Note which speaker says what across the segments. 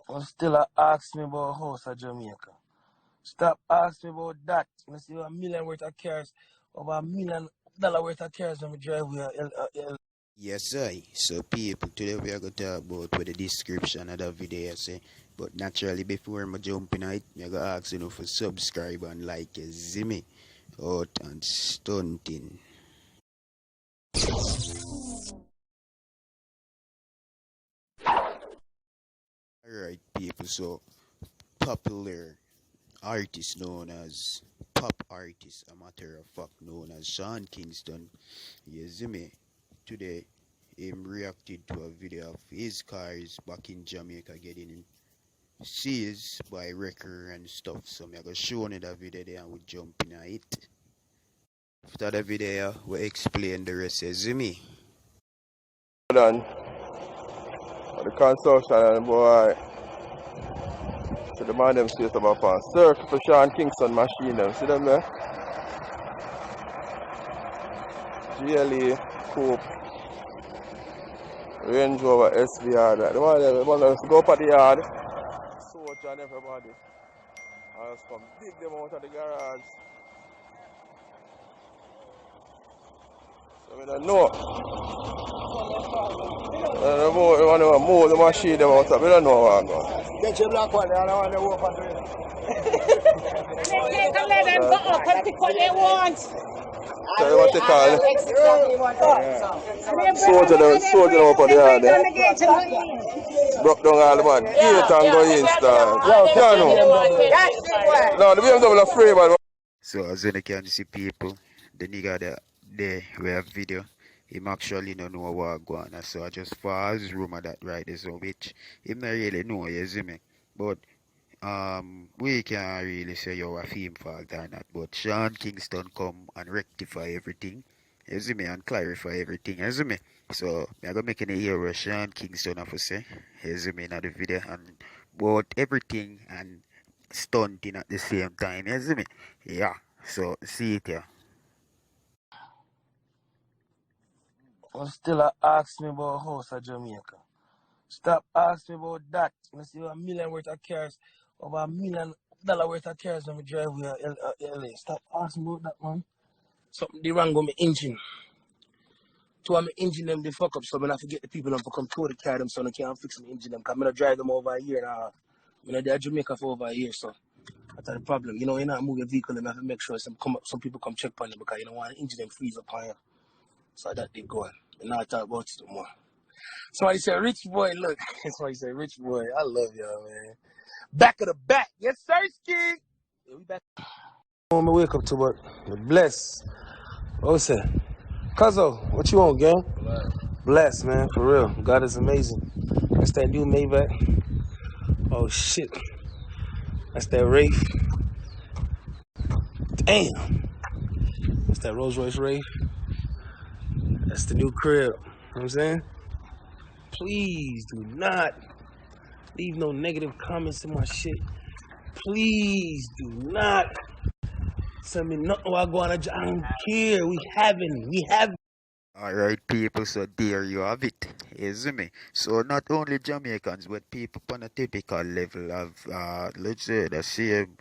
Speaker 1: But still ask me about house of Jamaica. Stop asking me about that. You see $1 million worth of cars, over $1 million worth of cars on my driveway.
Speaker 2: Yes, sir. So, people, today we are going to talk about what the description of the video say. But naturally, before I jump in it, I'm going to ask you for subscribe and like Zimmy out and stunting. Alright, people, so popular artist known as pop artist, a matter of fact, known as Sean Kingston. You see me? Today, him reacted to a video of his cars back in Jamaica getting seized by wrecker and stuff. So I'm gonna show you that video there and we jump in it. After the video, we explain the rest. You see me?
Speaker 3: Done. The construction and boy. So the man them straight up on circle for Sean Kingston machine them. See them there? GLE, Coupe, Range Rover, SVR. The one them go up at the yard. Soldier and everybody. And just come dig them out of the garage. So we don't know. We want to move the machine them out. We don't know what I'm going.
Speaker 4: Get your black one, I don't want to walk on it.
Speaker 5: They can let them go up and pick what they want.
Speaker 3: So what they call it? Soldier them up on the yard. Broke down all the man. Gate and go install. No, the BMW are free, man.
Speaker 2: So as you can see, people, the nigga there we have video. Him actually don't know what going on. So I just follow his rumor that right there, so which him not really know, you see me. But we can't really say you're a theme fault or not. But Sean Kingston come and rectify everything, you see me, and clarify everything, you see me. So I'm gonna make an hear what Sean Kingston have to say, you see me, in the video, and about everything and stunting at the same time, you see me. Yeah, so see it here.
Speaker 1: But still ask me about house of Jamaica. Stop asking me about that. You see $1 million worth of cars, over $1 million worth of cars on my driveway LA. Stop asking me about that, man. Something they wrong with my engine. Two of my engine them they fuck up, so I have to get the people to come to the car them so they can't fix my engine them. Cause I'm gonna drive them over a year and a half. I'm gonna drive Jamaica for over a year, so that's the problem. You know, you're not moving a vehicle, and have to make sure some people come check on you because you don't want the engine them freeze up on you. So that they go on. And now I talk about it no more. Somebody said, rich boy, look. Somebody said, rich boy, I love y'all, man. Back of the back. Yes, sir, Ski. Yeah, we back. I'm gonna wake up to work. Bless. What was that? Cuzzo, what you want, gang? Bless, man, for real. God is amazing. That's that new Maybach. Oh, shit. That's that Wraith. Damn. That's that Rolls Royce Wraith. That's the new crib. You know what I'm saying? Please do not leave no negative comments in my shit. Please do not send me nothing while I go on a job. I don't care. We haven't.
Speaker 2: Alright, people, so there you have it. You see me? So not only Jamaicans, but people on a typical level of, let's say, the same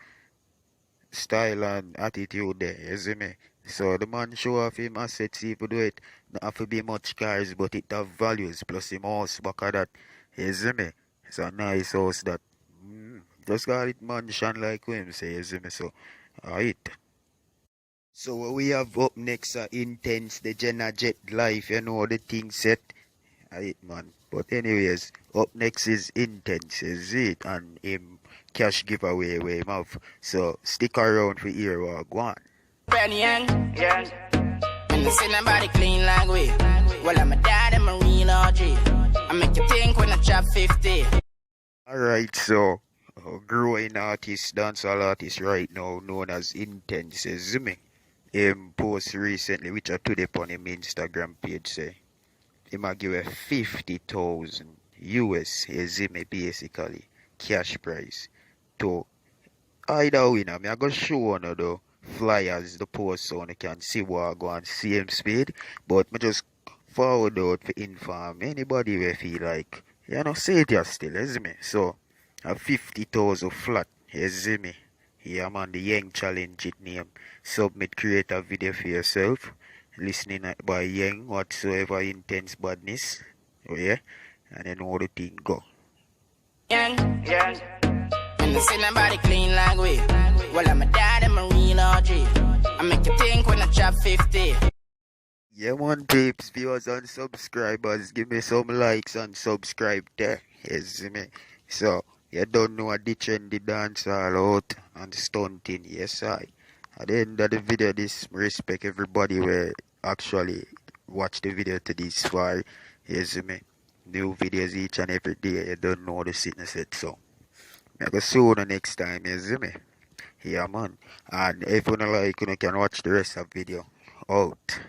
Speaker 2: style and attitude there. You see me? So the man show off him assets, people do it. Not have to be much cars, but it have values. Plus him house back of that. You see me? It's a nice house that just got it mansion like him say, you see me? So alright. So what we have up next are Intense, the Jenna Jet Life, you know the thing set. Alright, man. But anyways, up next is Intense, is it? And him cash giveaway where him have. So stick around for hear what go on.
Speaker 6: Penny young, yeah. And see nobody clean like we. Well, I'm a dad and a real OG. I make you think when I chop 50.
Speaker 2: Alright, so growing artist, dancehall artist right now known as Intense, is me. Him post recently, which I today on him Instagram page say he might give a 50,000 US, is me basically cash prize to either winner. I go show on the flyers the post so you can see what I go and see him speed, but me just forward out for inform anybody where feel like, you know, say it here still, is me. So a 50,000 flat. You see me? Yeah, man, the Yang challenge it name. Submit, create a video for yourself. Listening by Yang, whatsoever intense badness. Oh, yeah? And then all the thing go.
Speaker 6: Young, young. And I see nobody clean like we. Well, I'm a dad and a real OG. I make you think when I chop 50.
Speaker 2: Yeah, man, peeps, viewers and subscribers, give me some likes and subscribe there. You see me? So, you don't know a ditch and the dance all out and stunting. Yes, I. At the end of the video, this respect everybody will actually watch the video to this far. You see me? New videos each and every day. You don't know the sickness it, so. Maybe soon the next time, you see me? Yeah, man. And if you don't like, you can watch the rest of the video. Out.